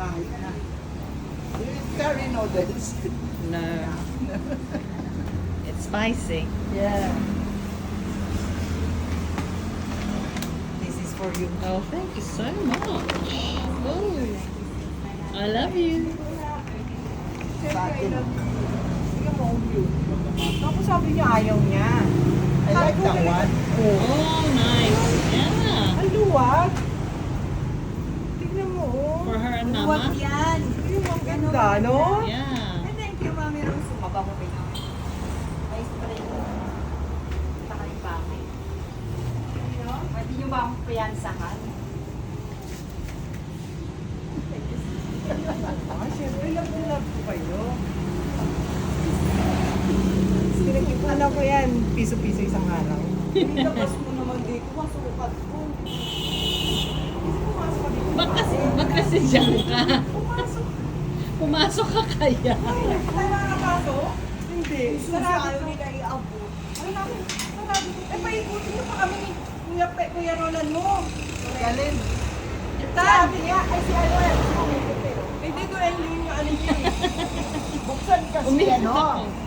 kahit na. Curry noodles. No. It's spicy. Yeah. This is for you. Oh, thank you so much. Oh, I love you. Sa akin. Sige mo, you. Tapos sabi niya ayaw niya. I like that one. Oh, nice. Yeah. Ang luwag. Tignan mo, oh. For her and Huwag Mama. yan. Yung ang ganda, no? Yeah. Ay, thank you, Mami Rose. Mabango pa yun. Ay, spray ko. Taka yung baki. Pwede nyo ba akong piyansahan? Ah, syempre, love ko kayo. Ano ko yan, piso-piso isang araw. Ilabas mo naman dito. Masukat ko. Pumasok ka dito. Ba't kasi dyan ka? Pumasok. Pumasok ka kaya. Ay, nakakapasok? Hindi. Sarado Sarado. nila iabot. Ay, naku. Sarado. Eh, paikutin niyo pa kami ni Kuya Roland mo. Galin. Sabi niya, ay si Alwell. Hindi ko yung ano niya eh. Buksan kasi Umiyak ano. ako.